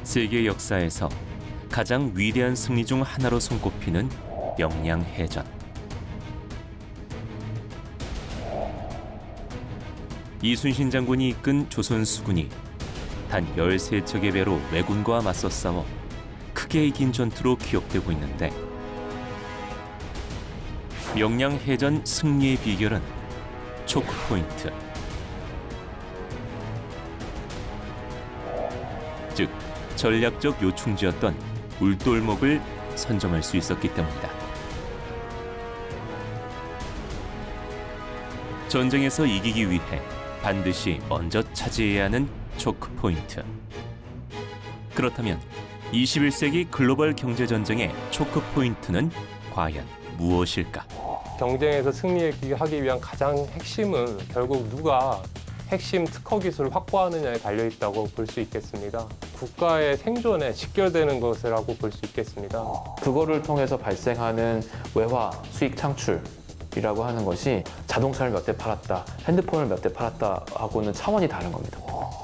세계 역사에서 가장 위대한 승리 중 하나로 손꼽히는 명량해전. 이순신 장군이 이끈 조선 수군이 단 13척의 배로 왜군과 맞서 싸워 크게 이긴 전투로 기억되고 있는데, 명량해전 승리의 비결은 초크포인트, 즉 전략적 요충지였던 울돌목을 선점할 수 있었기 때문이다. 전쟁에서 이기기 위해 반드시 먼저 차지해야 하는 초크포인트. 그렇다면 21세기 글로벌 경제전쟁의 초크포인트는 과연 무엇일까? 경쟁에서 승리하기 위한 가장 핵심은 결국 누가 핵심 특허 기술을 확보하느냐에 달려있다고 볼 수 있겠습니다. 국가의 생존에 직결되는 것이라고 볼 수 있겠습니다. 그거를 통해서 발생하는 외화, 수익 창출이라고 하는 것이 자동차를 몇 대 팔았다, 핸드폰을 몇 대 팔았다 하고는 차원이 다른 겁니다.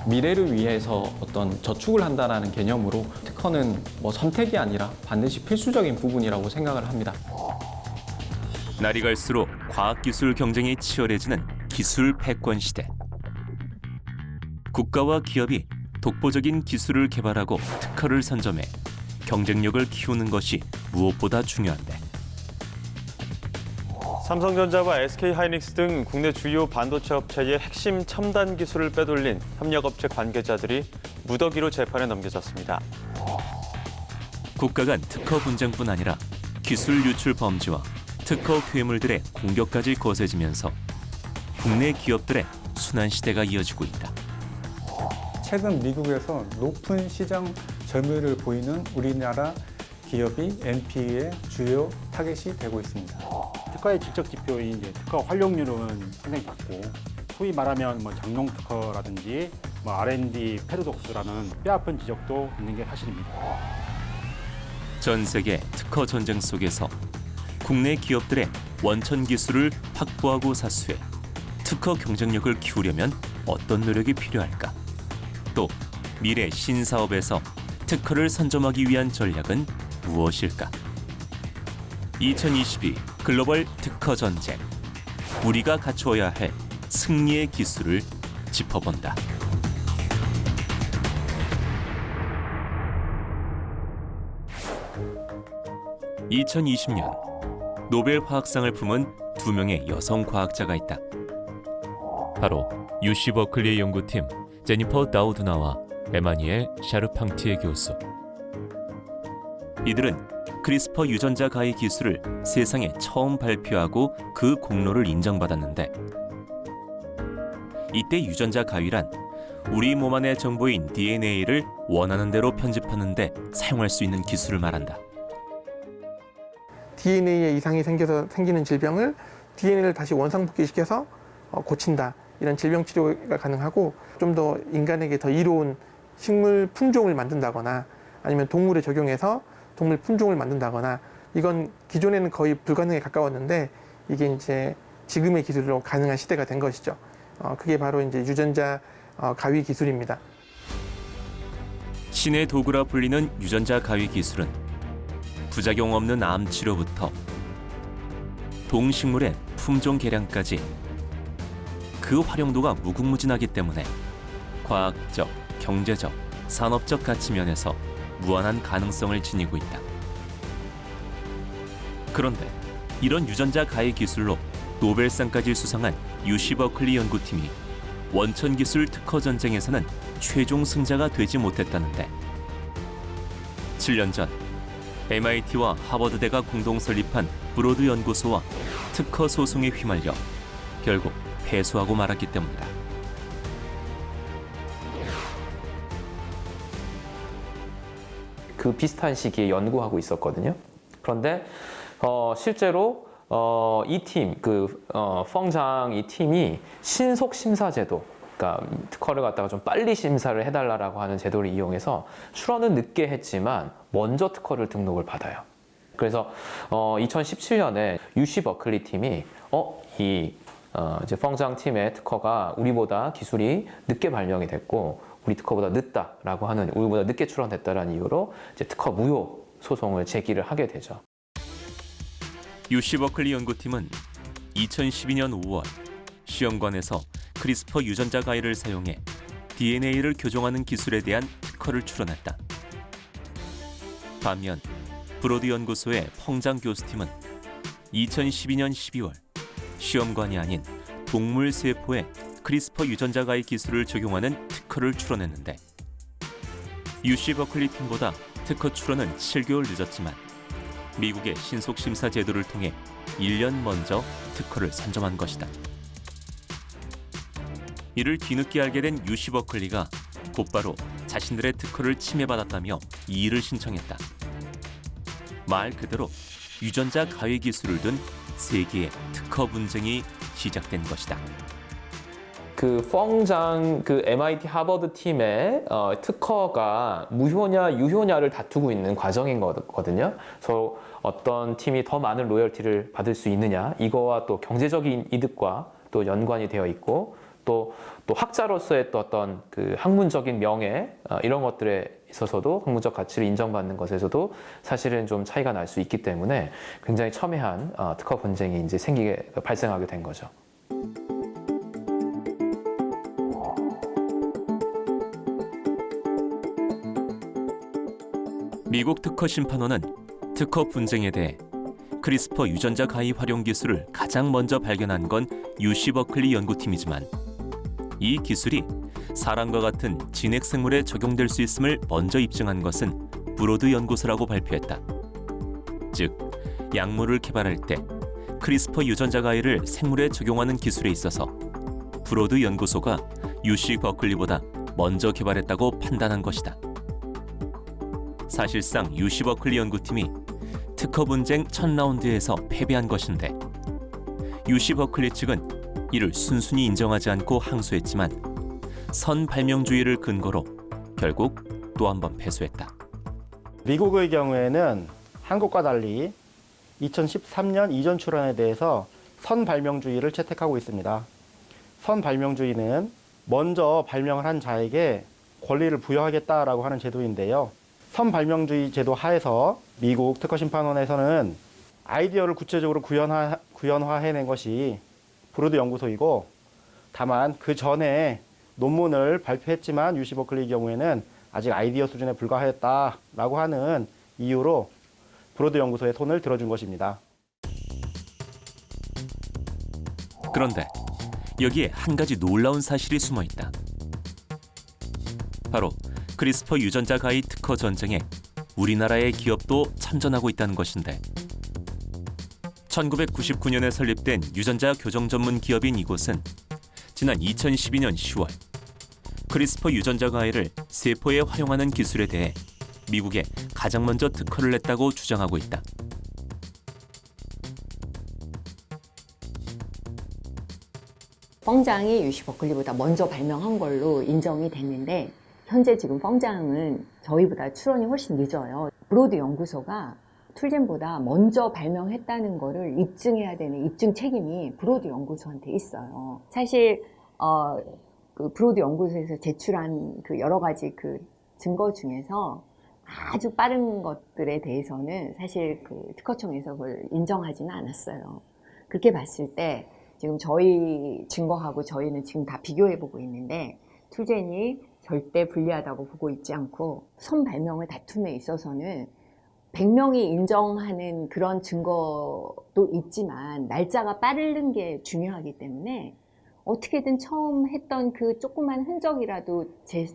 미래를 위해서 어떤 저축을 한다는 개념으로 특허는 선택이 아니라 반드시 필수적인 부분이라고 생각을 합니다. 날이 갈수록 과학기술 경쟁이 치열해지는 기술 패권 시대. 국가와 기업이 독보적인 기술을 개발하고 특허를 선점해 경쟁력을 키우는 것이 무엇보다 중요한데, 삼성전자와 SK하이닉스 등 국내 주요 반도체 업체의 핵심 첨단 기술을 빼돌린 협력업체 관계자들이 무더기로 재판에 넘겨졌습니다. 국가 간 특허 분쟁뿐 아니라 기술 유출 범죄와 특허 괴물들의 공격까지 거세지면서 국내 기업들의 순환 시대가 이어지고 있다. 최근 미국에서 높은 시장 점유율을 보이는 우리나라 기업이 NPE의 주요 타겟이 되고 있습니다. 특허의 질적 지표인 특허 활용률은 상당히 낮고, 소위 말하면 장롱 특허라든지 R&D 패러독스라는 뼈아픈 지적도 있는 게 사실입니다. 전 세계 특허 전쟁 속에서 국내 기업들의 원천 기술을 확보하고 사수해 특허 경쟁력을 키우려면 어떤 노력이 필요할까? 또 미래 신사업에서 특허를 선점하기 위한 전략은 무엇일까? 2022 글로벌 특허 전쟁. 우리가 갖추어야 할 승리의 기술을 짚어본다. (2020년) 노벨 화학상을 품은 2명의 여성 과학자가 있다. 바로 UC 버클리 연구팀 제니퍼 다우드나와 에마니엘 샤르팡티에 교수. 이들은 크리스퍼 유전자 가위 기술을 세상에 처음 발표하고 그 공로를 인정받았는데, 이때 유전자 가위란 우리 몸 안의 정보인 DNA를 원하는 대로 편집하는 데 사용할 수 있는 기술을 말한다. DNA에 이상이 생겨서 생기는 질병을 DNA를 다시 원상복귀시켜서 고친다. 이런 질병 치료가 가능하고, 좀 더 인간에게 더 이로운 식물 품종을 만든다거나 아니면 동물에 적용해서 동물 품종을 만든다거나, 이건 기존에는 거의 불가능에 가까웠는데 이게 이제 지금의 기술로 가능한 시대가 된 것이죠. 그게 바로 이제 유전자 가위 기술입니다. 신의 도구라 불리는 유전자 가위 기술은 부작용 없는 암 치료부터 동식물의 품종 개량까지 그 활용도가 무궁무진하기 때문에 과학적, 경제적, 산업적 가치 면에서 무한한 가능성을 지니고 있다. 그런데 이런 유전자 가위 기술로 노벨상까지 수상한 UC 버클리 연구팀이 원천 기술 특허 전쟁에서는 최종 승자가 되지 못했다는데, 7년 전 MIT와 하버드대가 공동 설립한 브로드 연구소와 특허 소송에 휘말려 결국 패소하고 말았기 때문이다. 그 비슷한 시기에 연구하고 있었거든요. 그런데 실제로 이 팀, 펑장 이 팀이 신속 심사 제도, 그러니까 특허를 갖다가 좀 빨리 심사를 해달라고 하는 제도를 이용해서 출원은 늦게 했지만 먼저 특허를 등록을 받아요. 그래서 2017년에 UC 버클리 팀이 이제 펑장 팀의 특허가 우리보다 기술이 늦게 발명이 됐고 우리 특허보다 늦다라고 하는, 우리보다 늦게 출원했다라는 이유로 이제 특허 무효 소송을 제기를 하게 되죠. UC 버클리 연구팀은 2012년 5월 시험관에서 크리스퍼 유전자 가위를 사용해 DNA를 교정하는 기술에 대한 특허를 출원했다. 반면 브로드 연구소의 펑장 교수팀은 2012년 12월 시험관이 아닌 동물 세포에 크리스퍼 유전자 가위 기술을 적용하는 특허를 출원했는데 UC 버클리 팀보다 특허 출원은 7개월 늦었지만 미국의 신속 심사 제도를 통해 1년 먼저 특허를 선점한 것이다. 이를 뒤늦게 알게 된 UC 버클리가 곧바로 자신들의 특허를 침해받았다며 이의를 신청했다. 말 그대로 유전자 가위 기술을 둔 세계의 특허 분쟁이 시작된 것이다. 그 펑장 그 MIT 하버드 팀의 특허가 무효냐 유효냐를 다투고 있는 과정인 거거든요. 그래서 어떤 팀이 더 많은 로열티를 받을 수 있느냐, 이거와 또 경제적인 이득과 또 연관이 되어 있고, 또 학자로서의 또 어떤 그 학문적인 명예 이런 것들에 있어서도, 학문적 가치를 인정받는 것에서도 사실은 좀 차이가 날 수 있기 때문에 굉장히 첨예한 특허 분쟁이 이제 발생하게 된 거죠. 미국 특허 심판원은 특허 분쟁에 대해 크리스퍼 유전자 가위 활용 기술을 가장 먼저 발견한 건 UC 버클리 연구팀이지만 이 기술이 사람과 같은 진핵 생물에 적용될 수 있음을 먼저 입증한 것은 브로드 연구소라고 발표했다. 즉, 약물을 개발할 때 크리스퍼 유전자 가위를 생물에 적용하는 기술에 있어서 브로드 연구소가 UC 버클리보다 먼저 개발했다고 판단한 것이다. 사실상 UC 버클리 연구팀이 특허 분쟁 첫 라운드에서 패배한 것인데 UC 버클리 측은 이를 순순히 인정하지 않고 항소했지만 선발명주의를 근거로 결국 또 한 번 패소했다. 미국의 경우에는 한국과 달리 2013년 이전 출원에 대해서 선발명주의를 채택하고 있습니다. 선발명주의는 먼저 발명을 한 자에게 권리를 부여하겠다라고 하는 제도인데요. 선발명주의 제도 하에서 미국 특허심판원에서는 아이디어를 구체적으로 구현화해낸 것이 브로드 연구소이고, 다만 그 전에 논문을 발표했지만 UC 버클리의 경우에는 아직 아이디어 수준에 불과했다라고 하는 이유로 브로드 연구소의 손을 들어준 것입니다. 그런데 여기에 한 가지 놀라운 사실이 숨어 있다. 바로 크리스퍼 유전자 가위 특허 전쟁에 우리나라의 기업도 참전하고 있다는 것인데 1999년에 설립된 유전자 교정 전문 기업인 이곳은 지난 2012년 10월 크리스퍼 유전자 가위를 세포에 활용하는 기술에 대해 미국에 가장 먼저 특허를 냈다고 주장하고 있다. 펑장이 UC 버클리보다 먼저 발명한 걸로 인정이 됐는데, 현재 지금 펑장은 저희보다 출원이 훨씬 늦어요. 브로드 연구소가 툴젠보다 먼저 발명했다는 거를 입증해야 되는 입증 책임이 브로드 연구소한테 있어요. 사실 그 브로드 연구소에서 제출한 그 여러 가지 그 증거 중에서 아주 빠른 것들에 대해서는 사실 그 특허청에서 그걸 인정하지는 않았어요. 그렇게 봤을 때 지금 저희 증거하고 저희는 지금 다 비교해보고 있는데, 툴젠이 절대 불리하다고 보고 있지 않고, 선발명을 다툼에 있어서는 100명이 인정하는 그런 증거도 있지만 날짜가 빠른 게 중요하기 때문에 어떻게든 처음 했던 그 조그만 흔적이라도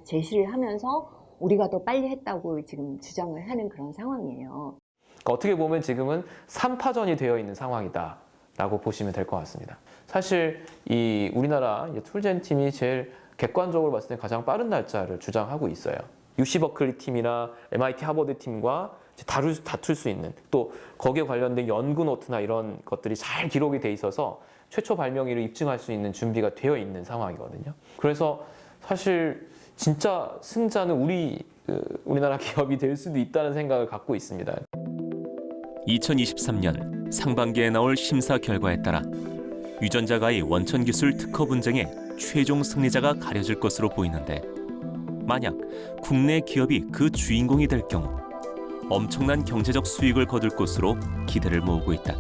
제시를 하면서 우리가 더 빨리 했다고 지금 주장을 하는 그런 상황이에요. 그러니까 어떻게 보면 지금은 3파전이 되어 있는 상황이다라고 보시면 될 것 같습니다. 사실 이 우리나라 툴젠 팀이 제일 객관적으로 봤을 때 가장 빠른 날짜를 주장하고 있어요. UC 버클리 팀이나 MIT 하버드 팀과 다툴 수 있는, 또 거기에 관련된 연구 노트나 이런 것들이 잘 기록이 돼 있어서 최초 발명일을 입증할 수 있는 준비가 되어 있는 상황이거든요. 그래서 사실 진짜 승자는 우리나라 기업이 될 수도 있다는 생각을 갖고 있습니다. 2023년 상반기에 나올 심사 결과에 따라 유전자 가위 원천 기술 특허 분쟁의 최종 승리자가 가려질 것으로 보이는데 만약 국내 기업이 그 주인공이 될 경우 엄청난 경제적 수익을 거둘 것으로 기대를 모으고 있다.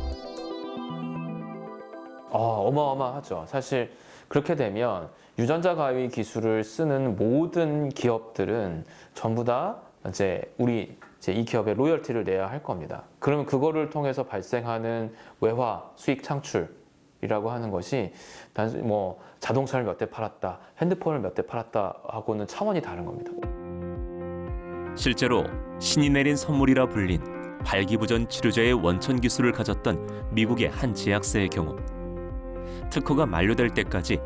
어마어마하죠. 사실 그렇게 되면 유전자 가위 기술을 쓰는 모든 기업들은 전부 다 이제 이 기업에 로열티를 내야 할 겁니다. 그러면 그거를 통해서 발생하는 외화 수익 창출이라고 하는 것이 단순히 뭐 자동차를 몇 대 팔았다, 핸드폰을 몇 대 팔았다 하고는 차원이 다른 겁니다. 실제로 신이 내린 선물이라 불린 발기부전 치료제의 원천 기술을 가졌던 미국의 한 제약사의 경우 특허가 만료될 때까지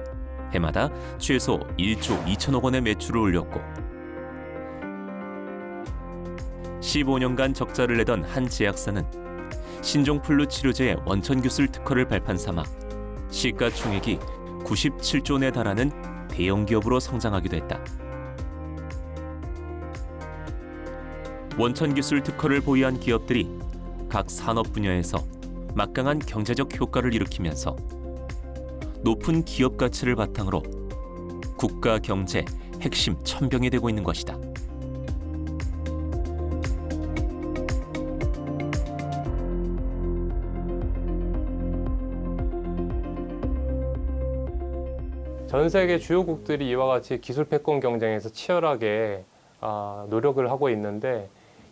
해마다 최소 1조 2천억 원의 매출을 올렸고 15년간 적자를 내던 한 제약사는 신종플루 치료제의 원천 기술 특허를 발판 삼아 시가총액이 97조 원에 달하는 대형 기업으로 성장하기도 했다. 원천 기술 특허를 보유한 기업들이 각 산업 분야에서 막강한 경제적 효과를 일으키면서 높은 기업 가치를 바탕으로 국가 경제 핵심 천병이 되고 있는 것이다. 전 세계 주요국들이 이와 같이 기술 패권 경쟁에서 치열하게 노력을 하고 있는데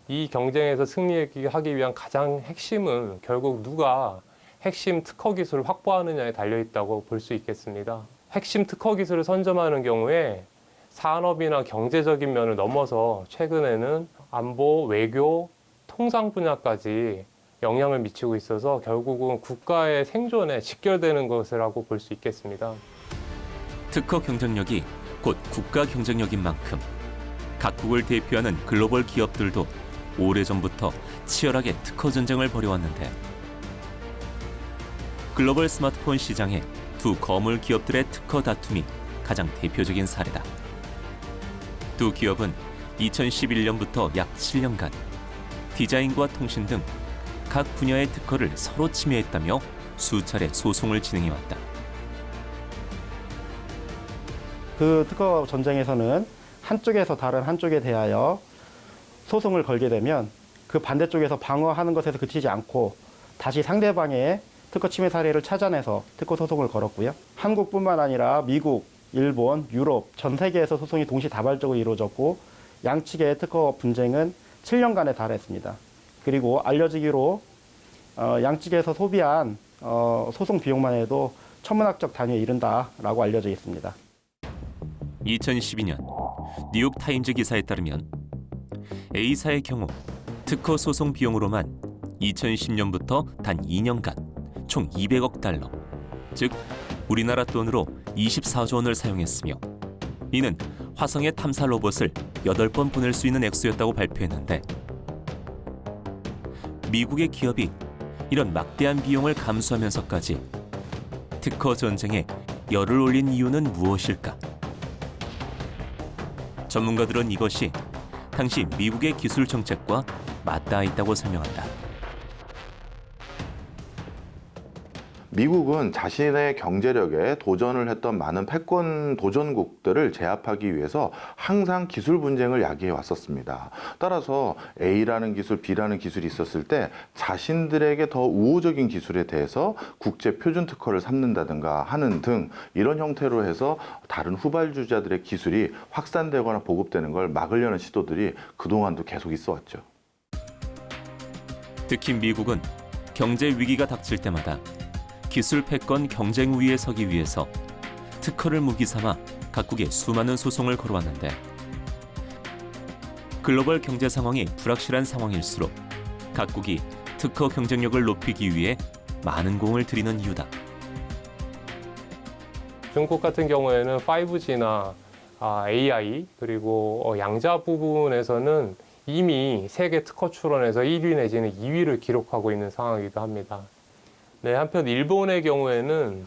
이 경쟁에서 승리하기 위한 가장 핵심은 결국 누가 핵심 특허 기술을 확보하느냐에 달려있다고 볼 수 있겠습니다. 핵심 특허 기술을 선점하는 경우에 산업이나 경제적인 면을 넘어서 최근에는 안보, 외교, 통상 분야까지 영향을 미치고 있어서 결국은 국가의 생존에 직결되는 것이라고 볼 수 있겠습니다. 특허 경쟁력이 곧 국가 경쟁력인 만큼 각국을 대표하는 글로벌 기업들도 오래전부터 치열하게 특허 전쟁을 벌여왔는데 글로벌 스마트폰 시장의 두 거물 기업들의 특허 다툼이 가장 대표적인 사례다. 두 기업은 2011년부터 약 7년간 디자인과 통신 등 각 분야의 특허를 서로 침해했다며 수차례 소송을 진행해왔다. 그 특허 전쟁에서는 한쪽에서 다른 한쪽에 대하여 소송을 걸게 되면 그 반대쪽에서 방어하는 것에서 그치지 않고 다시 상대방의 특허 침해 사례를 찾아내서 특허 소송을 걸었고요. 한국뿐만 아니라 미국, 일본, 유럽 전 세계에서 소송이 동시다발적으로 이루어졌고 양측의 특허 분쟁은 7년간에 달했습니다. 그리고 알려지기로 양측에서 소비한 소송 비용만 해도 천문학적 단위에 이른다라고 알려져 있습니다. 2012년 뉴욕 타임즈 기사에 따르면 A사의 경우 특허 소송 비용으로만 2010년부터 단 2년간 총 200억 달러, 즉 우리나라 돈으로 24조 원을 사용했으며 이는 화성의 탐사 로봇을 8번 보낼 수 있는 액수였다고 발표했는데 미국의 기업이 이런 막대한 비용을 감수하면서까지 특허 전쟁에 열을 올린 이유는 무엇일까? 전문가들은 이것이 당시 미국의 기술 정책과 맞닿아 있다고 설명한다. 미국은 자신의 경제력에 도전을 했던 많은 패권 도전국들을 제압하기 위해서 항상 기술 분쟁을 야기해 왔었습니다. 따라서 A라는 기술, B라는 기술이 있었을 때 자신들에게 더 우호적인 기술에 대해서 국제 표준 특허를 삼는다든가 하는 등 이런 형태로 해서 다른 후발주자들의 기술이 확산되거나 보급되는 걸 막으려는 시도들이 그동안도 계속 있어 왔죠. 특히 미국은 경제 위기가 닥칠 때마다 기술 패권 경쟁 우위에 서기 위해서 특허를 무기 삼아 각국에 수많은 소송을 걸어왔는데 글로벌 경제 상황이 불확실한 상황일수록 각국이 특허 경쟁력을 높이기 위해 많은 공을 들이는 이유다. 중국 같은 경우에는 5G나 AI 그리고 양자 부분에서는 이미 세계 특허 출원에서 1위 내지는 2위를 기록하고 있는 상황이기도 합니다. 네, 한편 일본의 경우에는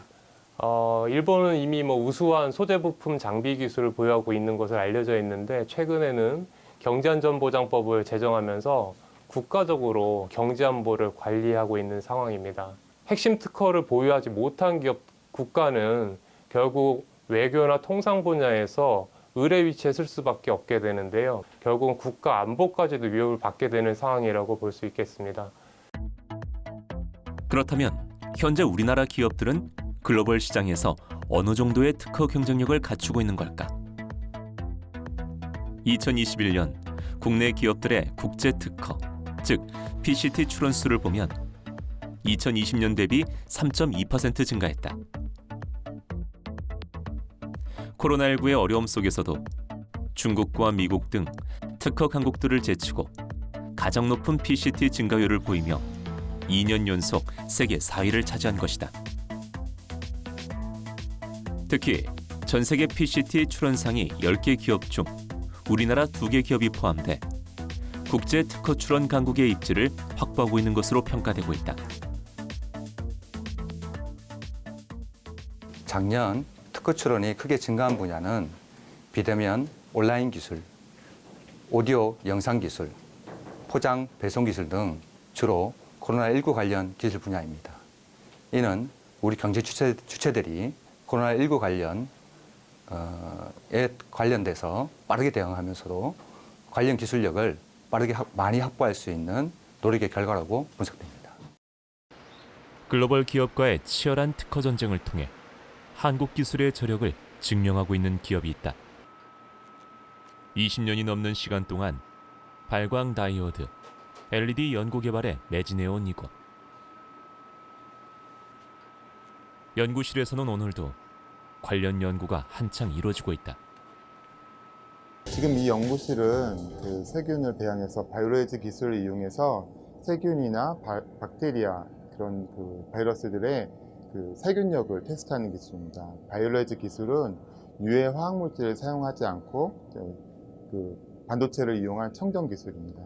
일본은 이미 우수한 소재 부품 장비 기술을 보유하고 있는 것으로 알려져 있는데 최근에는 경제안전보장법을 제정하면서 국가적으로 경제안보를 관리하고 있는 상황입니다. 핵심 특허를 보유하지 못한 국가는 결국 외교나 통상 분야에서 을의 위치에 쓸 수밖에 없게 되는데요. 결국은 국가 안보까지도 위협을 받게 되는 상황이라고 볼 수 있겠습니다. 그렇다면 현재 우리나라 기업들은 글로벌 시장에서 어느 정도의 특허 경쟁력을 갖추고 있는 걸까? 2021년 국내 기업들의 국제 특허, 즉 PCT 출원 수를 보면 2020년 대비 3.2% 증가했다. 코로나19의 어려움 속에서도 중국과 미국 등 특허 강국들을 제치고 가장 높은 PCT 증가율을 보이며 2년 연속 세계 4위를 차지한 것이다. 특히 전 세계 PCT 출원상위 10개 기업 중 우리나라 2개 기업이 포함돼 국제 특허 출원 강국의 입지를 확보하고 있는 것으로 평가되고 있다. 작년 특허 출원이 크게 증가한 분야는 비대면 온라인 기술, 오디오 영상 기술, 포장 배송 기술 등 주로 코로나19 관련 기술 분야입니다. 이는 우리 경제 주체들이 코로나19 관련돼서 빠르게 대응하면서도 관련 기술력을 빠르게 많이 확보할 수 있는 노력의 결과라고 분석됩니다. 글로벌 기업과의 치열한 특허 전쟁을 통해 한국 기술의 저력을 증명하고 있는 기업이 있다. 20년이 넘는 시간 동안 발광 다이오드, LED 연구 개발에 매진해온 이곳. 연구실에서는 오늘도 관련 연구가 한창 이루어지고 있다. 지금 이 연구실은 그 세균을 배양해서 바이오로이즈 기술을 이용해서 세균이나 박테리아 그런 그 바이러스들의 그 살균력을 테스트하는 기술입니다. 바이오로이즈 기술은 유해 화학 물질을 사용하지 않고 그 반도체를 이용한 청정 기술입니다.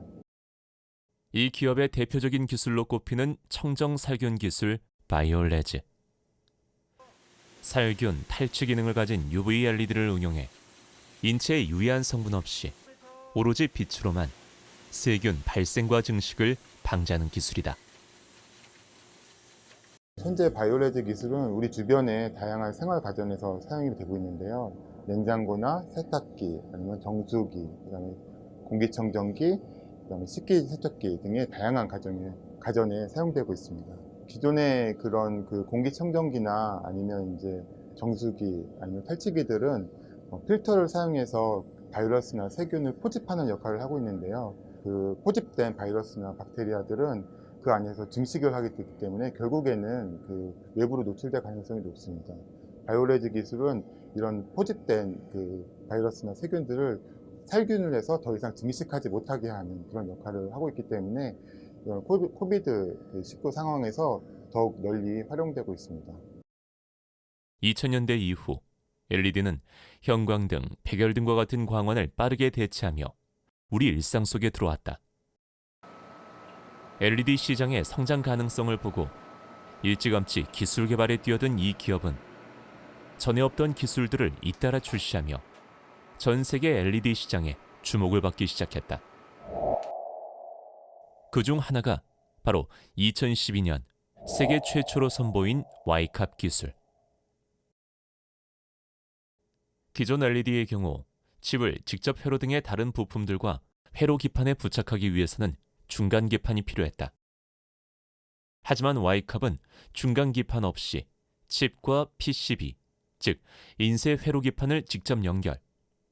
이 기업의 대표적인 기술로 꼽히는 청정 살균 기술 바이올레즈. 살균, 탈취 기능을 가진 UV LED를 응용해 인체에 유해한 성분 없이 오로지 빛으로만 세균 발생과 증식을 방지하는 기술이다. 현재 바이오레즈 기술은 우리 주변의 다양한 생활 가전에서 사용이 되고 있는데요. 냉장고나 세탁기, 아니면 정수기, 그다음에 공기청정기, 그다음에 식기세척기 등의 다양한 가전에 사용되고 있습니다. 기존의 그런 그 공기청정기나 아니면 이제 정수기, 아니면 탈취기들은 필터를 사용해서 바이러스나 세균을 포집하는 역할을 하고 있는데요. 그 포집된 바이러스나 박테리아들은 그 안에서 증식을 하게 되기 때문에 결국에는 그 외부로 노출될 가능성이 높습니다. 바이오레즈 기술은 이런 포집된 그 바이러스나 세균들을 살균을 해서 더 이상 증식하지 못하게 하는 그런 역할을 하고 있기 때문에 이런 코비드-19 상황에서 더욱 널리 활용되고 있습니다. 2000년대 이후 LED는 형광등, 백열등과 같은 광원을 빠르게 대체하며 우리 일상 속에 들어왔다. LED 시장의 성장 가능성을 보고 일찌감치 기술 개발에 뛰어든 이 기업은 전에 없던 기술들을 잇따라 출시하며 전 세계 LED 시장에 주목을 받기 시작했다. 그중 하나가 바로 2012년 세계 최초로 선보인 Y캅 기술. 기존 LED의 경우 칩을 직접 회로 등의 다른 부품들과 회로 기판에 부착하기 위해서는 중간 기판이 필요했다. 하지만 Y캅은 중간 기판 없이 칩과 PCB, 즉 인쇄 회로 기판을 직접 연결,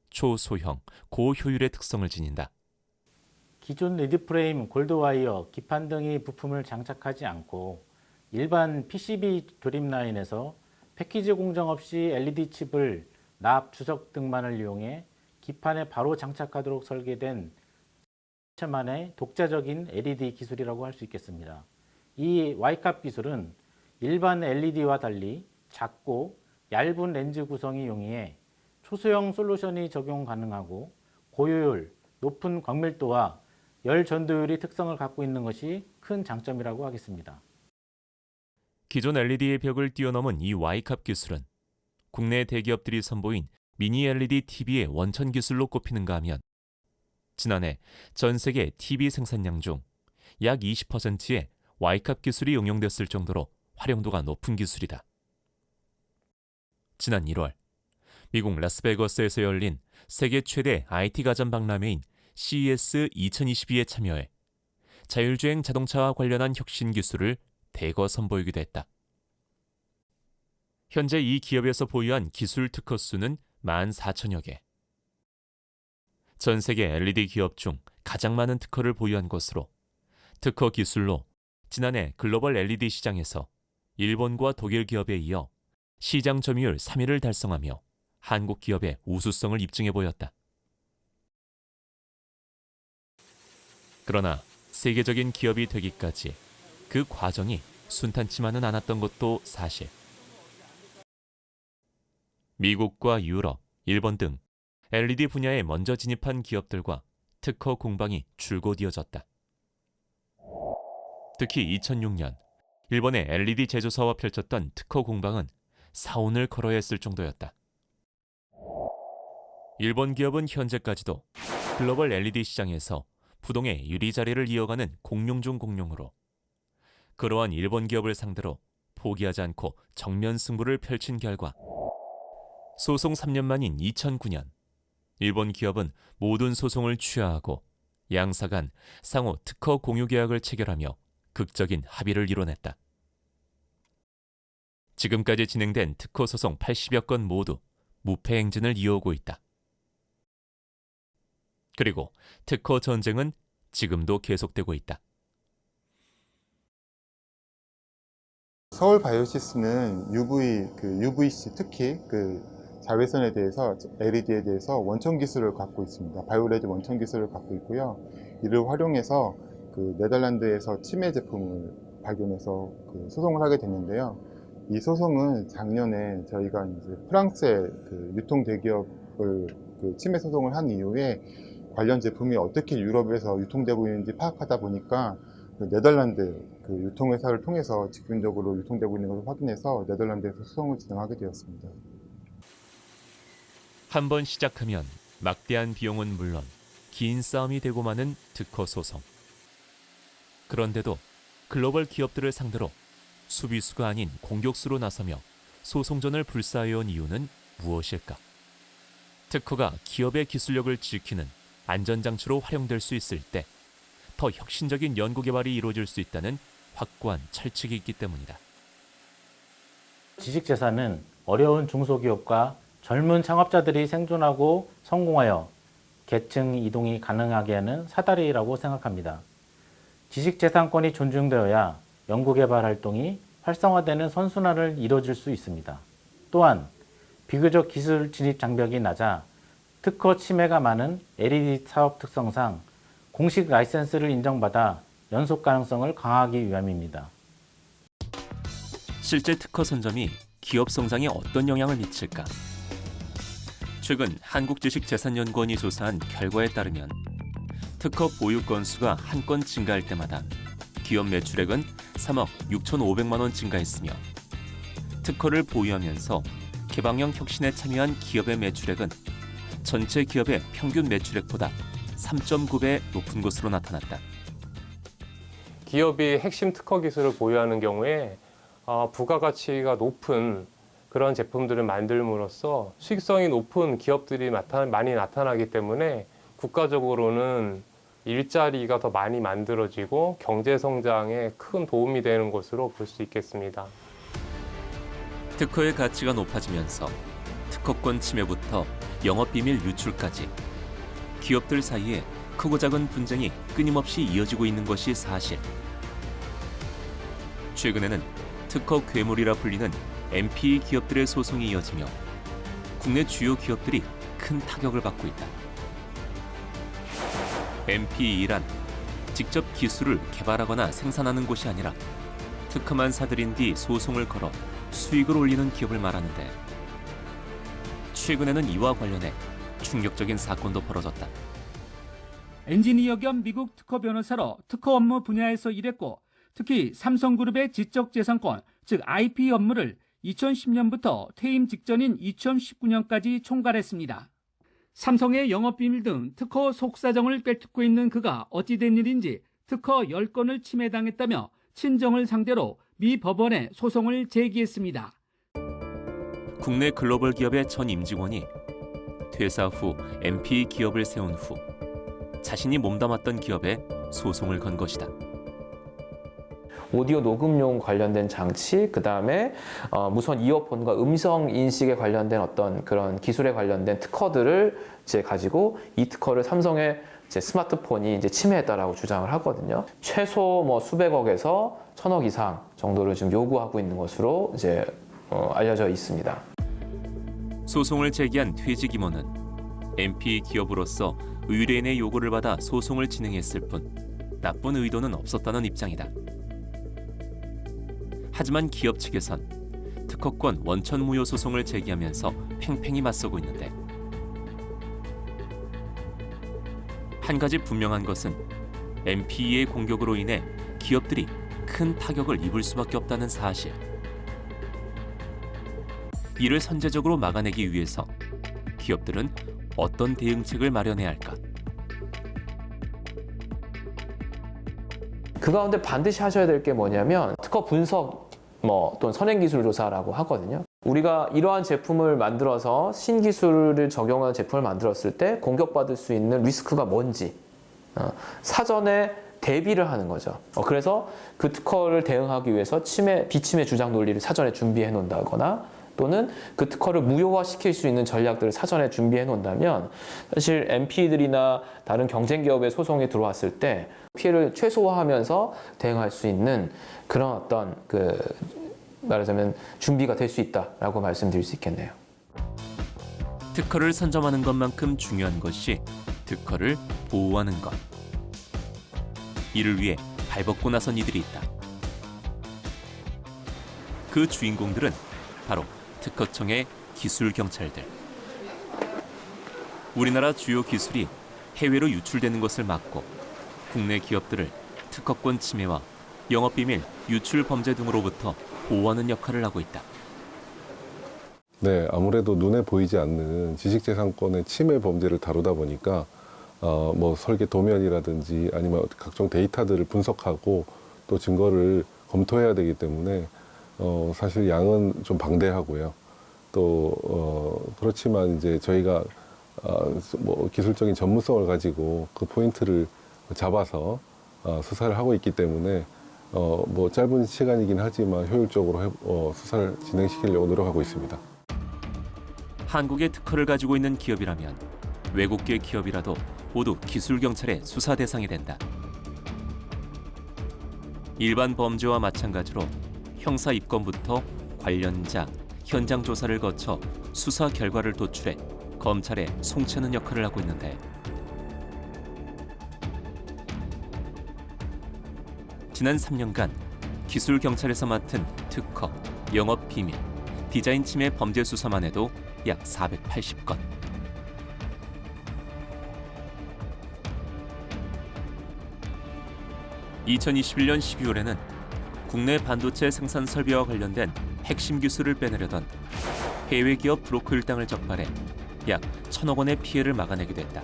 초소형, 고효율의 특성을 지닌다. 기존 리드프레임, 골드와이어, 기판 등의 부품을 장착하지 않고 일반 PCB 조립 라인에서 패키지 공정 없이 LED 칩을 납, 주석 등만을 이용해 기판에 바로 장착하도록 설계된 만의 독자적인 LED 기술이라고 할 수 있겠습니다. 이 Y캅 기술은 일반 LED와 달리 작고 얇은 렌즈 구성이 용이해 초소형 솔루션이 적용 가능하고 고효율, 높은 광밀도와 열 전도율이 특성을 갖고 있는 것이 큰 장점이라고 하겠습니다. 기존 LED의 벽을 뛰어넘은 이 Y캅 기술은 국내 대기업들이 선보인 미니 LED TV의 원천 기술로 꼽히는가 하면 지난해 전 세계 TV 생산량 중 약 20%의 Y캅 기술이 응용됐을 정도로 활용도가 높은 기술이다. 지난 1월 미국 라스베거스에서 열린 세계 최대 IT 가전 박람회인 CES 2022에 참여해 자율주행 자동차와 관련한 혁신 기술을 대거 선보이기도 했다. 현재 이 기업에서 보유한 기술 특허 수는 14,000여 개. 전 세계 LED 기업 중 가장 많은 특허를 보유한 것으로 특허 기술로 지난해 글로벌 LED 시장에서 일본과 독일 기업에 이어 시장 점유율 3위를 달성하며 한국 기업의 우수성을 입증해 보였다. 그러나 세계적인 기업이 되기까지 그 과정이 순탄치만은 않았던 것도 사실. 미국과 유럽, 일본 등 LED 분야에 먼저 진입한 기업들과 특허 공방이 줄곧 이어졌다. 특히 2006년 일본의 LED 제조사와 펼쳤던 특허 공방은 사원을 걸어야 했을 정도였다. 일본 기업은 현재까지도 글로벌 LED 시장에서 부동의 유리 자리를 이어가는 공룡 중 공룡으로 그러한 일본 기업을 상대로 포기하지 않고 정면 승부를 펼친 결과 소송 3년 만인 2009년 일본 기업은 모든 소송을 취하하고 양사 간 상호 특허 공유 계약을 체결하며 극적인 합의를 이뤄냈다. 지금까지 진행된 특허 소송 80여 건 모두 무패 행진을 이어오고 있다. 그리고 특허 전쟁은 지금도 계속되고 있다. 서울 바이오시스는 UVC 특히 자외선에 대해서 LED에 대해서 원천 기술을 갖고 있습니다. 바이오레드 원천 기술을 갖고 있고요. 이를 활용해서 네덜란드에서 침해 제품을 발견해서 소송을 하게 됐는데요. 이 소송은 작년에 저희가 이제 프랑스의 유통 대기업을 침해 소송을 한 이후에 관련 제품이 어떻게 유럽에서 유통되고 있는지 파악하다 보니까 네덜란드 유통회사를 통해서 직접적으로 유통되고 있는 것을 확인해서 네덜란드에서 소송을 진행하게 되었습니다. 한번 시작하면 막대한 비용은 물론 긴 싸움이 되고 마는 특허 소송. 그런데도 글로벌 기업들을 상대로 수비수가 아닌 공격수로 나서며 소송전을 불사해온 이유는 무엇일까? 특허가 기업의 기술력을 지키는 안전장치로 활용될 수 있을 때 더 혁신적인 연구개발이 이루어질 수 있다는 확고한 철칙이 있기 때문이다. 지식재산은 어려운 중소기업과 젊은 창업자들이 생존하고 성공하여 계층 이동이 가능하게 하는 사다리라고 생각합니다. 지식재산권이 존중되어야 연구개발 활동이 활성화되는 선순환을 이뤄질 수 있습니다. 또한 비교적 기술 진입 장벽이 낮아 특허 침해가 많은 LED 사업 특성상 공식 라이센스를 인정받아 연속 가능성을 강화하기 위함입니다. 실제 특허 선점이 기업 성장에 어떤 영향을 미칠까? 최근 한국지식재산연구원이 조사한 결과에 따르면 특허 보유 건수가 한 건 증가할 때마다 기업 매출액은 3억 6,500만 원 증가했으며 특허를 보유하면서 개방형 혁신에 참여한 기업의 매출액은 전체 기업의 평균 매출액보다 3.9배 높은 것으로 나타났다. 기업이 핵심 특허 기술을 보유하는 경우에 부가가치가 높은 그런 제품들을 만들므로써 수익성이 높은 기업들이 많이 나타나기 때문에 국가적으로는 일자리가 더 많이 만들어지고 경제 성장에 큰 도움이 되는 것으로 볼 수 있겠습니다. 특허의 가치가 높아지면서 특허권 침해부터 영업비밀 유출까지 기업들 사이에 크고 작은 분쟁이 끊임없이 이어지고 있는 것이 사실. 최근에는 특허 괴물이라 불리는 NPE 기업들의 소송이 이어지며 국내 주요 기업들이 큰 타격을 받고 있다. NPE란 직접 기술을 개발하거나 생산하는 곳이 아니라 특허만 사들인 뒤 소송을 걸어 수익을 올리는 기업을 말하는데 최근에는 이와 관련해 충격적인 사건도 벌어졌다. 엔지니어 겸 미국 특허 변호사로 특허 업무 분야에서 일했고 특히 삼성그룹의 지적재산권, 즉 IP 업무를 2010년부터 퇴임 직전인 2019년까지 총괄했습니다. 삼성의 영업비밀 등 특허 속사정을 꿰뚫고 있는 그가 어찌된 일인지 특허 10건을 침해당했다며 친정을 상대로 미 법원에 소송을 제기했습니다. 국내 글로벌 기업의 전 임직원이 퇴사 후 MP 기업을 세운 후 자신이 몸담았던 기업에 소송을 건 것이다. 오디오 녹음용 관련된 장치, 그 다음에 무선 이어폰과 음성 인식에 관련된 어떤 그런 기술에 관련된 특허들을 이제 가지고 이 특허를 삼성의 이제 스마트폰이 이제 침해했다라고 주장을 하거든요. 최소 뭐 수백억에서 천억 이상 정도를 지금 요구하고 있는 것으로 이제 알려져 있습니다. 소송을 제기한 퇴직 임원은 MP 기업으로서 의뢰인의 요구를 받아 소송을 진행했을 뿐 나쁜 의도는 없었다는 입장이다. 하지만 기업 측에선 특허권 원천 무효 소송을 제기하면서 팽팽히 맞서고 있는데 한 가지 분명한 것은 MP의 공격으로 인해 기업들이 큰 타격을 입을 수밖에 없다는 사실. 이를 선제적으로 막아내기 위해서 기업들은 어떤 대응책을 마련해야 할까? 그 가운데 반드시 하셔야 될 게 뭐냐면 특허 분석 또는 선행기술 조사라고 하거든요. 우리가 이러한 제품을 만들어서 신기술을 적용한 제품을 만들었을 때 공격받을 수 있는 리스크가 뭔지 사전에 대비를 하는 거죠. 그래서 그 특허를 대응하기 위해서 비침해 주장 논리를 사전에 준비해 놓는다거나 또는 그 특허를 무효화시킬 수 있는 전략들을 사전에 준비해 놓는다면 사실 MP들이나 다른 경쟁 기업의 소송이 들어왔을 때 피해를 최소화하면서 대응할 수 있는 그런 어떤 말하자면 준비가 될 수 있다라고 말씀드릴 수 있겠네요. 특허를 선점하는 것만큼 중요한 것이 특허를 보호하는 것. 이를 위해 발벗고 나선 이들이 있다. 그 주인공들은 바로 특허청의 기술 경찰들. 우리나라 주요 기술이 해외로 유출되는 것을 막고 국내 기업들을 특허권 침해와 영업비밀, 유출 범죄 등으로부터 보호하는 역할을 하고 있다. 네, 아무래도 눈에 보이지 않는 지식재산권의 침해 범죄를 다루다 보니까 설계 도면이라든지 아니면 각종 데이터들을 분석하고 또 증거를 검토해야 되기 때문에 사실 양은 좀 방대하고요. 또 그렇지만 이제 저희가 기술적인 전문성을 가지고 그 포인트를 잡아서 수사를 하고 있기 때문에 짧은 시간이긴 하지만 효율적으로 수사를 진행시키려고 노력하고 있습니다. 한국의 특허를 가지고 있는 기업이라면 외국계 기업이라도 모두 기술 경찰의 수사 대상이 된다. 일반 범죄와 마찬가지로 형사 입건부터 관련자, 현장 조사를 거쳐 수사 결과를 도출해 검찰에 송치하는 역할을 하고 있는데 지난 3년간 기술 경찰에서 맡은 특허, 영업 비밀, 디자인 침해 범죄 수사만 해도 약 480건. (2021년 12월에는) 국내 반도체 생산 설비와 관련된 핵심 기술을 빼내려던 해외 기업 브로커 일당을 적발해 약 1,000억 원의 피해를 막아내기도 했다.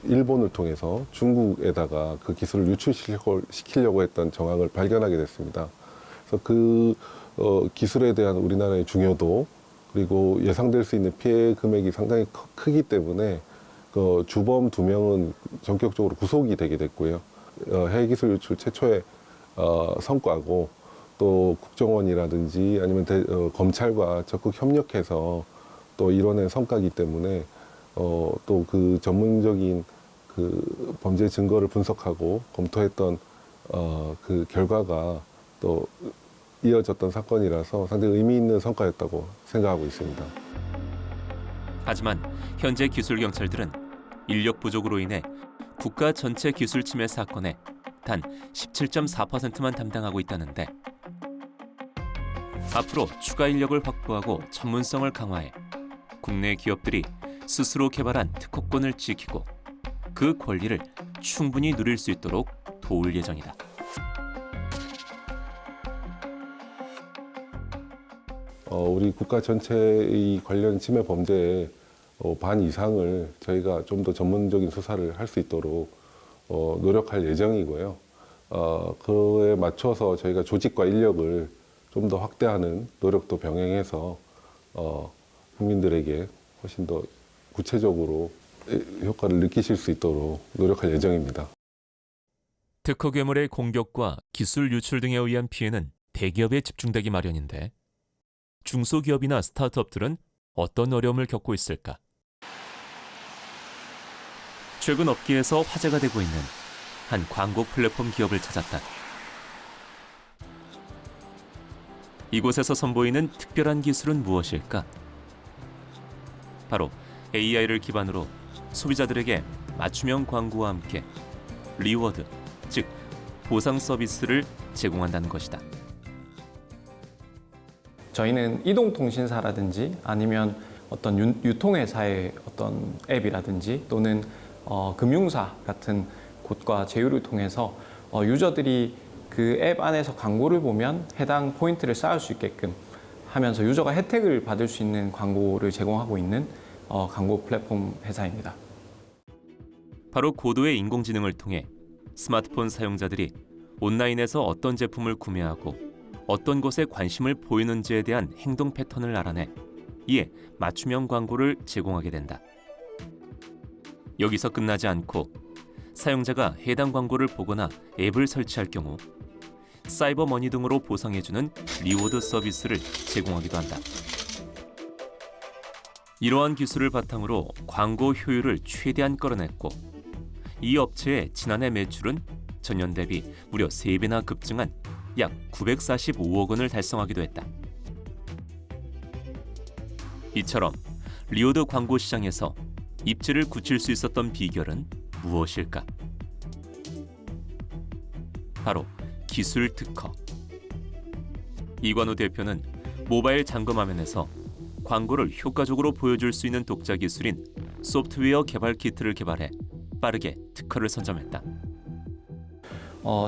일본을 통해서 중국에다가 그 기술을 유출시키려고 했던 정황을 발견하게 됐습니다. 그래서 그 기술에 대한 우리나라의 중요도 그리고 예상될 수 있는 피해 금액이 상당히 크기 때문에 그 주범 2명은 전격적으로 구속이 되게 됐고요. 해외 기술 유출 최초의 성과고 또 국정원이라든지 아니면 검찰과 적극 협력해서 또 이뤄낸 성과이기 때문에 또 그 전문적인 그 범죄 증거를 분석하고 검토했던 그 결과가 또 이어졌던 사건이라서 상당히 의미 있는 성과였다고 생각하고 있습니다. 하지만 현재 기술 경찰들은 인력 부족으로 인해 국가 전체 기술 침해 사건의 단 17.4%만 담당하고 있다는데 앞으로 추가 인력을 확보하고 전문성을 강화해 국내 기업들이 스스로 개발한 특허권을 지키고 그 권리를 충분히 누릴 수 있도록 도울 예정이다. 우리 국가 전체의 관련 침해 범죄의 반 이상을 저희가 좀 더 전문적인 수사를 할 수 있도록 노력할 예정이고요. 그에 맞춰서 저희가 조직과 인력을 좀 더 확대하는 노력도 병행해서 국민들에게 훨씬 더 구체적으로 효과를 느끼실 수 있도록 노력할 예정입니다. 특허 괴물의 공격과 기술 유출 등에 의한 피해는 대기업에 집중되기 마련인데 중소기업이나 스타트업들은 어떤 어려움을 겪고 있을까? 최근 업계에서 화제가 되고 있는 한 광고 플랫폼 기업을 찾았다. 이곳에서 선보이는 특별한 기술은 무엇일까? 바로 AI를 기반으로 소비자들에게 맞춤형 광고와 함께 리워드, 즉 보상 서비스를 제공한다는 것이다. 저희는 이동통신사라든지 아니면 어떤 유통회사의 어떤 앱이라든지 또는 금융사 같은 곳과 제휴를 통해서 유저들이 그 앱 안에서 광고를 보면 해당 포인트를 쌓을 수 있게끔 하면서 유저가 혜택을 받을 수 있는 광고를 제공하고 있는 광고 플랫폼 회사입니다. 바로 고도의 인공지능을 통해 스마트폰 사용자들이 온라인에서 어떤 제품을 구매하고 어떤 것에 관심을 보이는지에 대한 행동 패턴을 알아내 이에 맞춤형 광고를 제공하게 된다. 여기서 끝나지 않고 사용자가 해당 광고를 보거나 앱을 설치할 경우 사이버 머니 등으로 보상해주는 리워드 서비스를 제공하기도 한다. 이러한 기술을 바탕으로 광고 효율을 최대한 끌어냈고 이 업체의 지난해 매출은 전년 대비 무려 3배나 급증한 약 945억 원을 달성하기도 했다. 이처럼 리워드 광고 시장에서 입지를 굳힐 수 있었던 비결은 무엇일까? 바로 기술 특허. 이관우 대표는 모바일 잠금 화면에서 광고를 효과적으로 보여줄 수 있는 독자 기술인 소프트웨어 개발 키트를 개발해 빠르게 특허를 선점했다.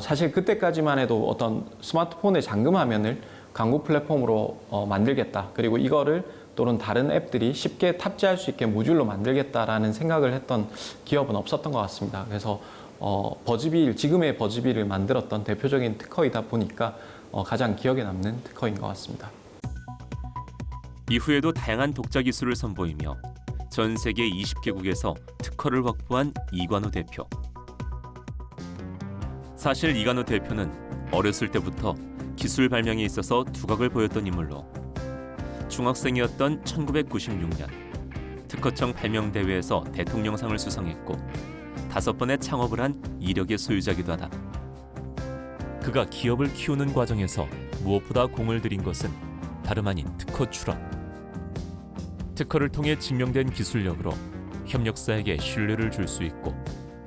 사실 그때까지만 해도 어떤 스마트폰의 잠금 화면을 광고 플랫폼으로 만들겠다. 그리고 이거를 또는 다른 앱들이 쉽게 탑재할 수 있게 모듈로 만들겠다라는 생각을 했던 기업은 없었던 것 같습니다. 그래서 버즈빌, 지금의 버즈빌을 만들었던 대표적인 특허이다 보니까 가장 기억에 남는 특허인 것 같습니다. 이후에도 다양한 독자 기술을 선보이며 전 세계 20개국에서 특허를 확보한 이관우 대표. 사실 이관우 대표는 어렸을 때부터 기술 발명에 있어서 두각을 보였던 인물로 중학생이었던 1996년 특허청 발명대회에서 대통령상을 수상했고 5번의 창업을 한 이력의 소유자이기도 하다. 그가 기업을 키우는 과정에서 무엇보다 공을 들인 것은 다름 아닌 특허 출원. 특허를 통해 증명된 기술력으로 협력사에게 신뢰를 줄 수 있고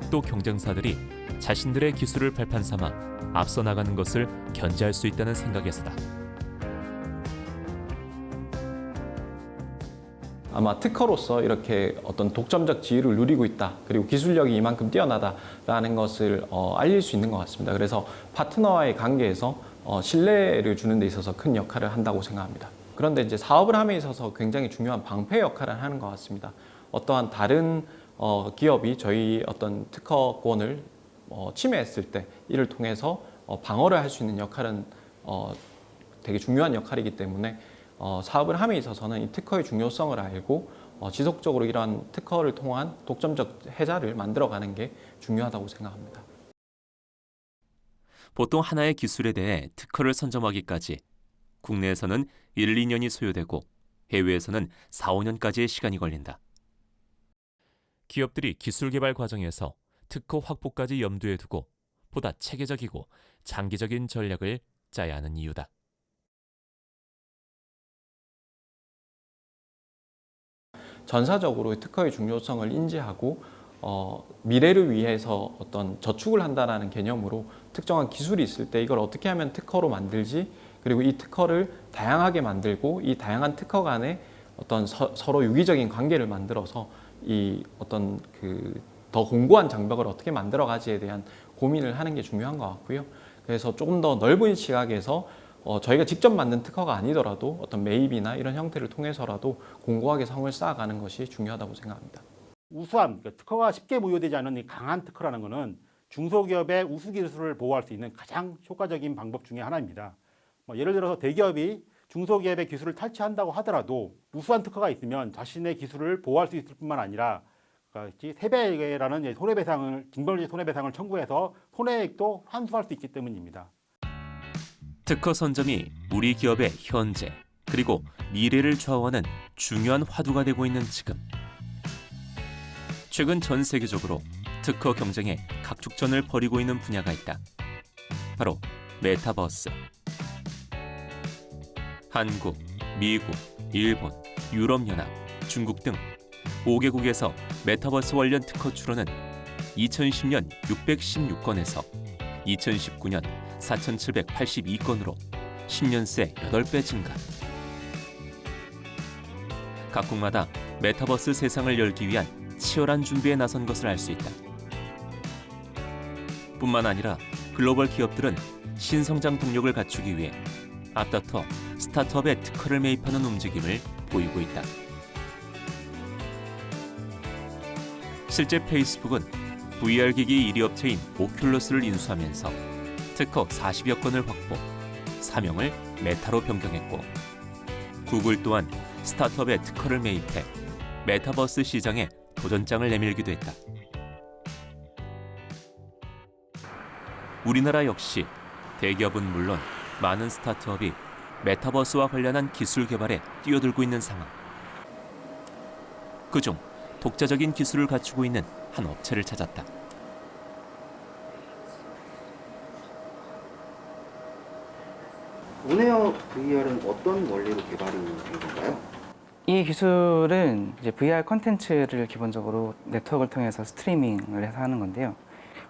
또 경쟁사들이 자신들의 기술을 발판 삼아 앞서 나가는 것을 견제할 수 있다는 생각에서다. 아마 특허로서 이렇게 어떤 독점적 지위를 누리고 있다. 그리고 기술력이 이만큼 뛰어나다라는 것을 알릴 수 있는 것 같습니다. 그래서 파트너와의 관계에서 신뢰를 주는 데 있어서 큰 역할을 한다고 생각합니다. 그런데 이제 사업을 함에 있어서 굉장히 중요한 방패 역할을 하는 것 같습니다. 어떠한 다른 기업이 저희 어떤 특허권을 침해했을 때 이를 통해서 방어를 할 수 있는 역할은 되게 중요한 역할이기 때문에 사업을 함에 있어서는 이 특허의 중요성을 알고 지속적으로 이러한 특허를 통한 독점적 혜자를 만들어가는 게 중요하다고 생각합니다. 보통 하나의 기술에 대해 특허를 선점하기까지 국내에서는 1, 2년이 소요되고 해외에서는 4, 5년까지의 시간이 걸린다. 기업들이 기술 개발 과정에서 특허 확보까지 염두에 두고 보다 체계적이고 장기적인 전략을 짜야 하는 이유다. 전사적으로 특허의 중요성을 인지하고 미래를 위해서 어떤 저축을 한다는 개념으로 특정한 기술이 있을 때 이걸 어떻게 하면 특허로 만들지, 그리고 이 특허를 다양하게 만들고 이 다양한 특허 간에 어떤 서로 유기적인 관계를 만들어서 이 어떤 더 공고한 장벽을 어떻게 만들어가지에 대한 고민을 하는 게 중요한 것 같고요. 그래서 조금 더 넓은 시각에서 저희가 직접 만든 특허가 아니더라도 어떤 매입이나 이런 형태를 통해서라도 공고하게 성을 쌓아가는 것이 중요하다고 생각합니다. 우수함, 특허가 쉽게 무효되지 않은 이 강한 특허라는 것은 중소기업의 우수 기술을 보호할 수 있는 가장 효과적인 방법 중에 하나입니다. 예를 들어서 대기업이 중소기업의 기술을 탈취한다고 하더라도 우수한 특허가 있으면 자신의 기술을 보호할 수 있을 뿐만 아니라 세배라는 손해배상을 징벌적 손해배상을 청구해서 손해액도 환수할 수 있기 때문입니다. 특허 선점이 우리 기업의 현재 그리고 미래를 좌우하는 중요한 화두가 되고 있는 지금. 최근 전 세계적으로 특허 경쟁에 각축전을 벌이고 있는 분야가 있다. 바로 메타버스. 한국, 미국, 일본, 유럽연합, 중국 등 5개국에서 메타버스 관련 특허 출원은 2010년 616건에서 2019년 4,782건으로 10년 새 8배 증가. 각국마다 메타버스 세상을 열기 위한 치열한 준비에 나선 것을 알 수 있다. 뿐만 아니라 글로벌 기업들은 신성장 동력을 갖추기 위해 앞다퉈 스타트업의 특허를 매입하는 움직임을 보이고 있다. 실제 페이스북은 VR 기기 1위 업체인 오큘러스를 인수하면서 특허 40여 건을 확보, 사명을 메타로 변경했고, 구글 또한 스타트업의 특허를 매입해 메타버스 시장에 도전장을 내밀기도 했다. 우리나라 역시 대기업은 물론 많은 스타트업이 메타버스와 관련한 기술 개발에 뛰어들고 있는 상황. 그중 독자적인 기술을 갖추고 있는 한 업체를 찾았다. 온에어 VR은 어떤 원리로 개발이 된 건가요? 이 기술은 이제 VR 콘텐츠를 기본적으로 네트워크를 통해서 스트리밍을 해서 하는 건데요.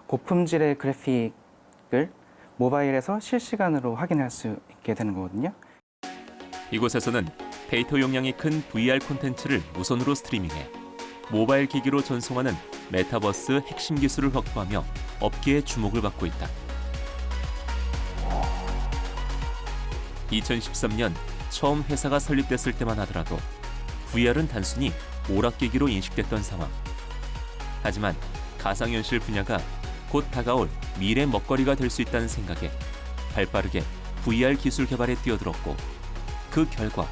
고품질의 그래픽을 모바일에서 실시간으로 확인할 수 있게 되는 거거든요. 이곳에서는 데이터 용량이 큰 VR 콘텐츠를 무선으로 스트리밍해 모바일 기기로 전송하는 메타버스 핵심 기술을 확보하며 업계의 주목을 받고 있다. 2013년 처음 회사가 설립됐을 때만 하더라도 VR은 단순히 오락기기로 인식됐던 상황. 하지만 가상현실 분야가 곧 다가올 미래 먹거리가 될 수 있다는 생각에 발빠르게 VR 기술 개발에 뛰어들었고, 그 결과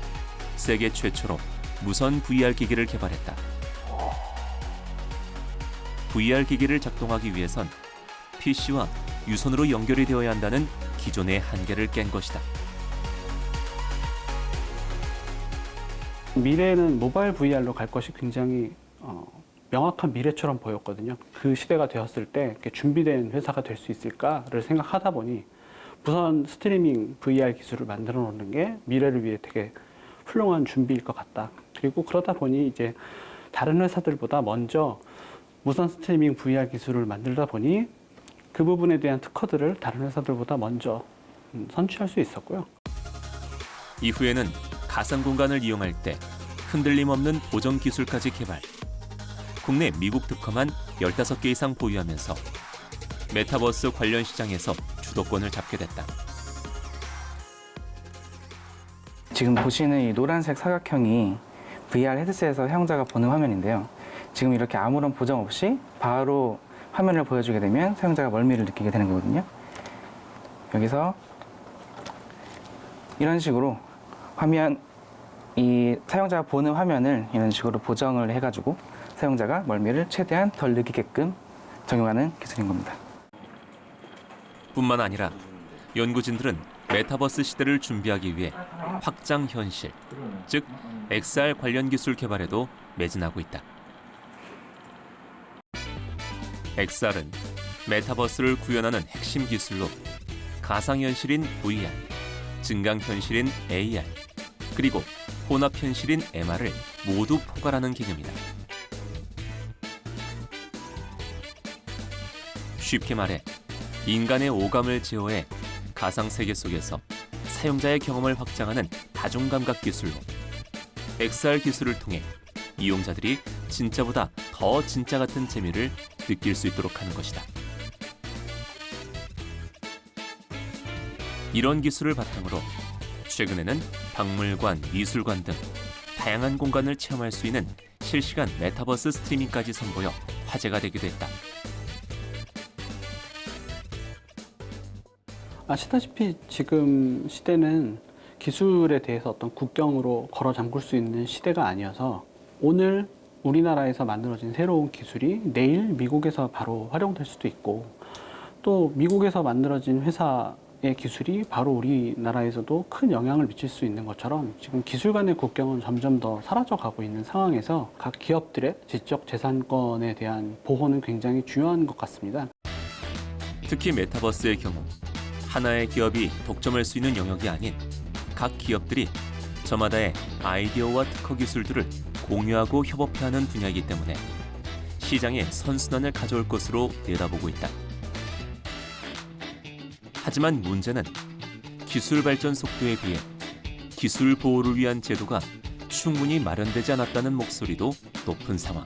세계 최초로 무선 VR 기기를 개발했다. VR 기기를 작동하기 위해선 PC와 유선으로 연결이 되어야 한다는 기존의 한계를 깬 것이다. 미래에는 모바일 VR로 갈 것이 굉장히 명확한 미래처럼 보였거든요. 그 시대가 되었을 때 이렇게 준비된 회사가 될 수 있을까를 생각하다 보니 무선 스트리밍 VR 기술을 만들어 놓는 게 미래를 위해 되게 훌륭한 준비일 것 같다. 그리고 그러다 보니 이제 다른 회사들보다 먼저 무선 스트리밍 VR 기술을 만들다 보니 그 부분에 대한 특허들을 다른 회사들보다 먼저 선취할 수 있었고요. 이후에는 가상 공간을 이용할 때 흔들림 없는 보정 기술까지 개발. 국내 미국 특허만 15개 이상 보유하면서 메타버스 관련 시장에서 주도권을 잡게 됐다. 지금 보시는 이 노란색 사각형이 VR 헤드셋에서 사용자가 보는 화면인데요. 지금 이렇게 아무런 보정 없이 바로 화면을 보여주게 되면 사용자가 멀미를 느끼게 되는 거거든요. 여기서 이런 식으로 화면, 이 사용자가 보는 화면을 이런 식으로 보정을 해가지고 사용자가 멀미를 최대한 덜 느끼게끔 적용하는 기술인 겁니다. 뿐만 아니라 연구진들은 메타버스 시대를 준비하기 위해 확장 현실, 즉 XR 관련 기술 개발에도 매진하고 있다. XR은 메타버스를 구현하는 핵심 기술로 가상현실인 VR, 증강현실인 AR, 그리고 혼합현실인 MR을 모두 포괄하는 개념이다. 쉽게 말해 인간의 오감을 제어해 가상세계 속에서 사용자의 경험을 확장하는 다중감각 기술로 XR 기술을 통해 이용자들이 진짜보다 더 진짜 같은 재미를 느낄 수 있도록 하는 것이다. 이런 기술을 바탕으로 최근에는 박물관, 미술관 등 다양한 공간을 체험할 수 있는 실시간 메타버스 스트리밍까지 선보여 화제가 되기도 했다. 아시다시피 지금 시대는 기술에 대해서 어떤 국경으로 걸어 잠글 수 있는 시대가 아니어서 오늘 우리나라에서 만들어진 새로운 기술이 내일 미국에서 바로 활용될 수도 있고 또 미국에서 만들어진 회사의 기술이 바로 우리나라에서도 큰 영향을 미칠 수 있는 것처럼 지금 기술 간의 국경은 점점 더 사라져가고 있는 상황에서 각 기업들의 지적 재산권에 대한 보호는 굉장히 중요한 것 같습니다. 특히 메타버스의 경우 하나의 기업이 독점할 수 있는 영역이 아닌 각 기업들이 저마다의 아이디어와 특허 기술들을 공유하고 협업해야 하는 분야이기 때문에 시장에 선순환을 가져올 것으로 내다보고 있다. 하지만 문제는 기술 발전 속도에 비해 기술 보호를 위한 제도가 충분히 마련되지 않았다는 목소리도 높은 상황.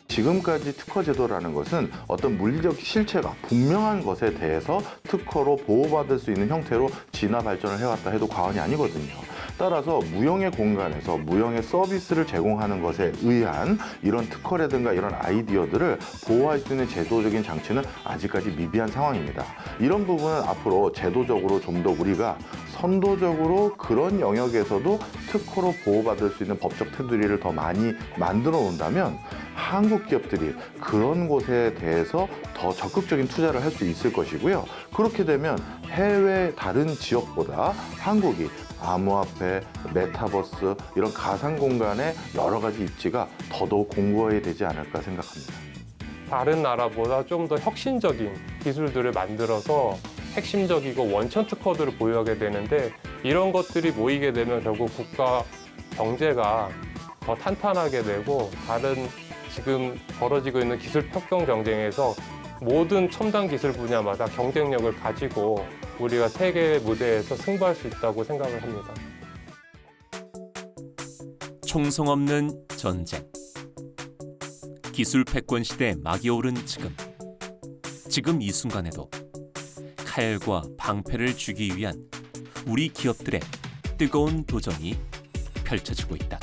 지금까지 특허 제도라는 것은 어떤 물리적 실체가 분명한 것에 대해서 특허로 보호받을 수 있는 형태로 진화 발전을 해왔다 해도 과언이 아니거든요. 따라서 무형의 공간에서 무형의 서비스를 제공하는 것에 의한 이런 특허라든가 이런 아이디어들을 보호할 수 있는 제도적인 장치는 아직까지 미비한 상황입니다. 이런 부분은 앞으로 제도적으로 좀 더 우리가 선도적으로 그런 영역에서도 특허로 보호받을 수 있는 법적 테두리를 더 많이 만들어 놓는다면 한국 기업들이 그런 곳에 대해서 더 적극적인 투자를 할 수 있을 것이고요. 그렇게 되면 해외 다른 지역보다 한국이 암호화폐, 메타버스 이런 가상 공간의 여러 가지 입지가 더더욱 공고해야 되지 않을까 생각합니다. 다른 나라보다 좀 더 혁신적인 기술들을 만들어서 핵심적이고 원천 특허들을 보유하게 되는데 이런 것들이 모이게 되면 결국 국가 경제가 더 탄탄하게 되고 다른 지금 벌어지고 있는 기술 혁경 경쟁에서 모든 첨단 기술 분야마다 경쟁력을 가지고 우리가 세계 무대에서 승부할 수 있다고 생각을 합니다. 총성 없는 전쟁. 기술 패권 시대 막이 오른 지금 이 순간에도 칼과 방패를 쥐기 위한 우리 기업들의 뜨거운 도전이 펼쳐지고 있다.